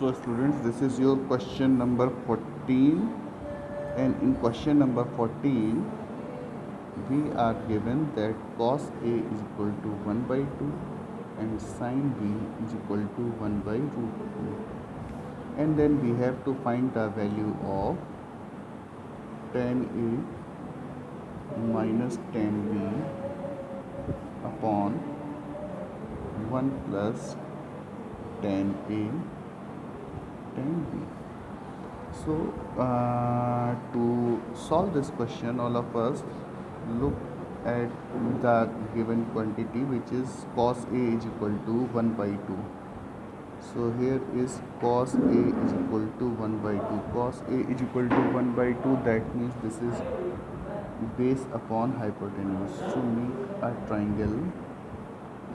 So students, this is your question number 14, and in question number 14 we are given that cos A is equal to 1 by 2 and sin B is equal to 1 by root 2, and then we have to find the value of tan A minus tan B upon 1 plus tan A tan B. So to solve this question, all of us look at the given quantity, which is cos A is equal to 1 by 2. So here is cos A is equal to 1 by 2. Cos A is equal to 1 by 2, that means this is base upon hypotenuse. So make a triangle,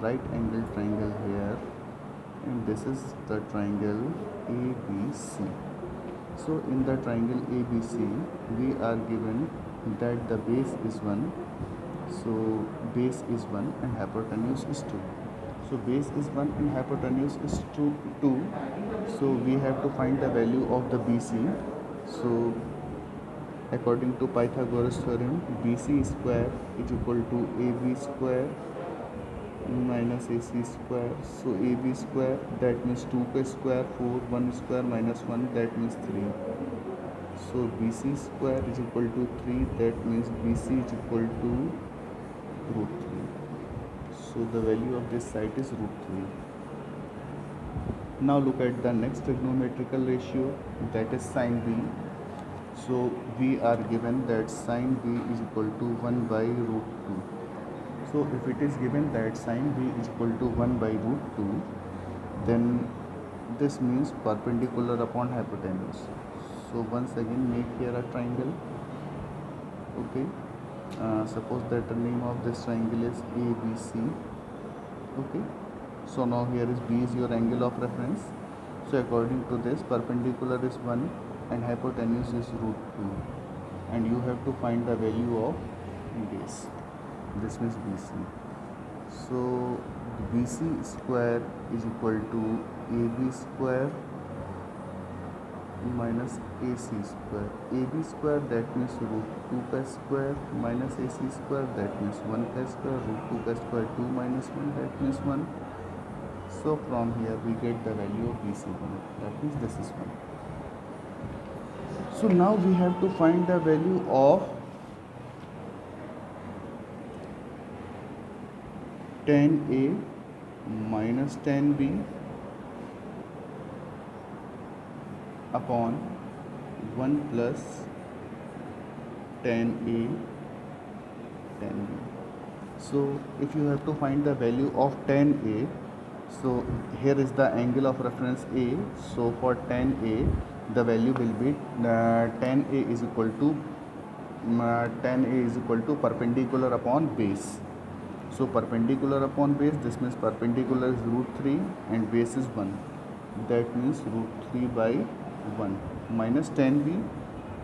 right angle triangle here, and this is the triangle ABC. So in the triangle ABC we are given that the base is 1, so base is 1 and hypotenuse is 2. So base is 1 and hypotenuse is 2, so we have to find the value of the BC. So according to Pythagoras theorem, BC square is equal to AB square minus AC square. So AB square, that means 2 ka square 4, 1 square minus 1, that means 3. So BC square is equal to 3, that means BC is equal to root 3. So the value of this side is root 3. Now look at the next trigonometrical ratio, that is sin B. So we are given that sin B is equal to 1 by root 2. So if it is given that sin B is equal to 1 by root 2, then this means perpendicular upon hypotenuse. So once again make here a triangle. Okay, suppose that the name of this triangle is ABC. Okay, so now here is B is your angle of reference. So according to this, perpendicular is 1 and hypotenuse is root 2, and you have to find the value of base. This means BC. So BC square is equal to AB square minus AC square. AB square, that means root 2 ka square minus AC square, that means 1 ka square. Root 2 ka square 2 minus 1, that means 1. So from here we get the value of BC1, that means this is 1. So now we have to find the value of tan A minus tan B upon 1 plus tan A tan B. So if you have to find the value of tan A, so here is the angle of reference A. So for tan A, the value will be tan A is equal to perpendicular upon base. So perpendicular upon base, this means perpendicular is root 3 and base is 1, that means root 3 by 1 minus tan B.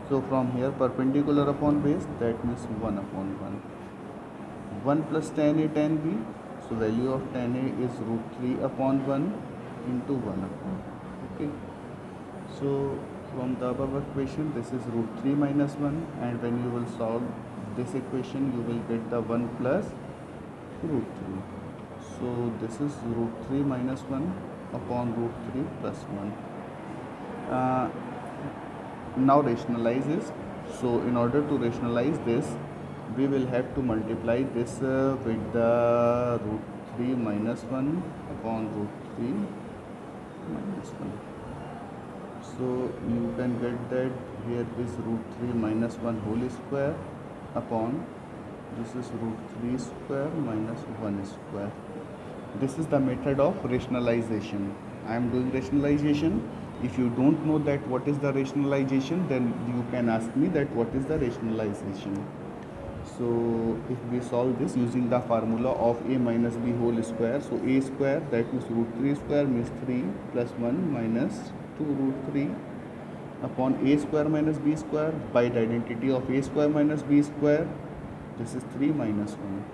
So from here perpendicular upon base, that means 1 upon 1. 1 plus tan A tan B, so value of tan A is root 3 upon 1 into 1 upon. Okay, so from the above equation, this is root 3 minus 1, and when you will solve this equation, you will get the 1 plus root 3. So this is root 3 minus 1 upon root 3 plus 1. Now rationalize this. So in order to rationalize this, we will have to multiply this with the root 3 minus 1 upon root 3 minus 1. So you can get that here is root 3 minus 1 whole square upon this is root 3 square minus 1 square. This is the method of rationalization. I am doing rationalization. If you don't know that what is the rationalization, then you can ask me that what is the rationalization. So if we solve this using the formula of A minus B whole square, so A square, that means root 3 square means 3 plus 1 minus 2 root 3 upon A square minus B square, by the identity of A square minus B square, this is 3 minus 1.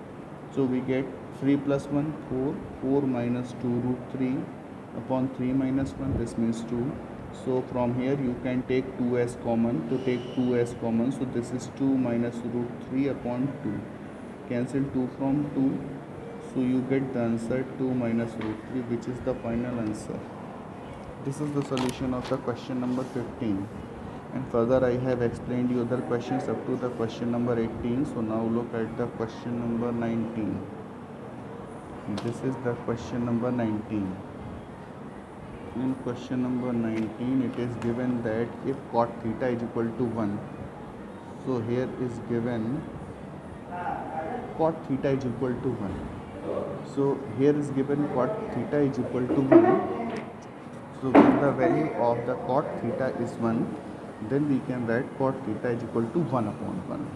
So we get 3 plus 1 4, 4 minus 2 root 3 upon 3 minus 1, this means 2. So from here you can take 2 as common. To take 2 as common, so this is 2 minus root 3 upon 2. Cancel 2 from 2, so you get the answer 2 minus root 3, which is the final answer. This is the solution of the question number 15. And further I have explained you other questions up to the question number 18. So now look at the question number 19. This is the question number 19. In question number 19 it is given that if cot theta is equal to 1, so here is given cot theta is equal to 1. So here is given cot theta is equal to 1. So when the value of the cot theta is 1, then we can write cot theta is equal to 1 upon 1.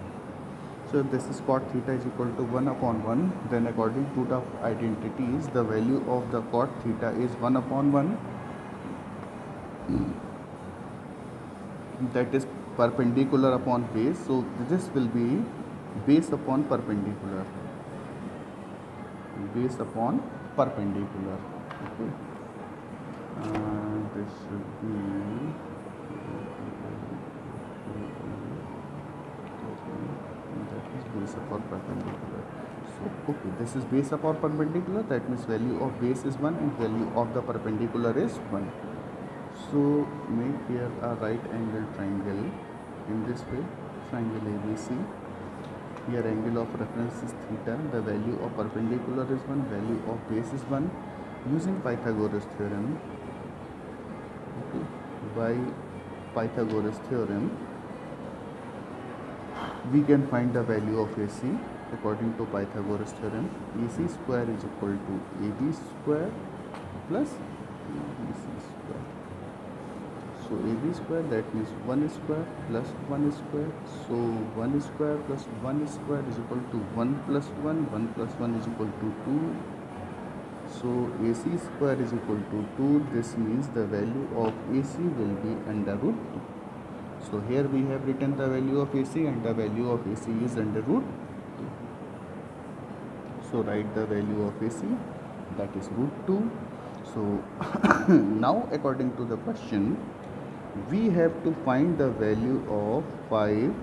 So if this is cot theta is equal to 1 upon 1, then according to the identities, the value of the cot theta is 1 upon 1. That is perpendicular upon base. So this will be base upon perpendicular. Base upon perpendicular. Okay. This should be that is base upon perpendicular. So okay, this is base upon perpendicular. That means value of base is 1 and value of the perpendicular is 1. So make here a right angle triangle in this way, triangle ABC. Here angle of reference is theta, the value of perpendicular is 1, value of base is 1. Using Pythagoras theorem, okay, by Pythagoras theorem, we can find the value of AC according to Pythagoras theorem. AC square is equal to AB square plus BC square. So AB square, that means 1 square plus 1 square. So 1 square plus 1 square is equal to 1 plus 1. 1 plus 1 is equal to 2. So AC square is equal to 2. This means the value of AC will be under root 2. So here we have written the value of AC, and the value of AC is under root 2. So write the value of AC, that is root 2. So now according to the question, we have to find the value of 5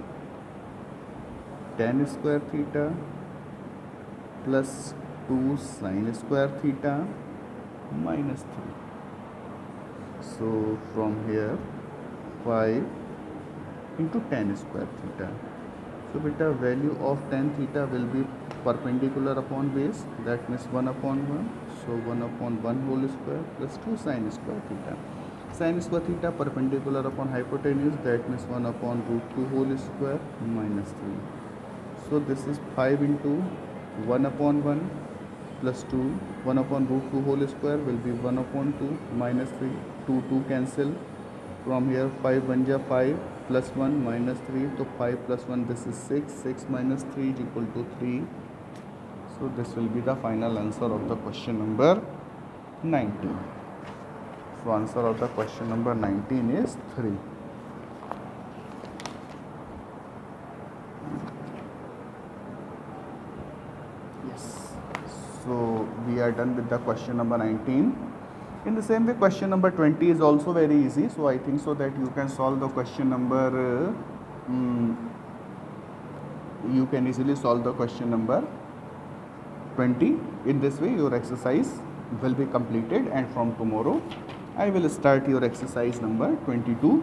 tan square theta plus 2 sin square theta minus 3. So from here 5 into tan square theta. So beta value of tan theta will be perpendicular upon base, that means 1 upon 1. So 1 upon 1 whole square plus 2 sin square theta. Sin square theta perpendicular upon hypotenuse, that means 1 upon root 2 whole square minus 3. So this is 5 into 1 upon 1 plus 2. 1 upon root 2 whole square will be 1 upon 2 minus 3. 2 cancel. From here 5 1 ja 5 plus 1 minus 3. So 5 plus 1, this is 6. 6 minus 3 is equal to 3. So this will be the final answer of the question number 19. So answer of the question number 19 is 3. Yes. So we are done with the question number 19. In the same way, question number 20 is also very easy. So I think so that you can solve the question number, you can easily solve the question number 20. In this way, your exercise will be completed, and from tomorrow I will start your exercise number 22.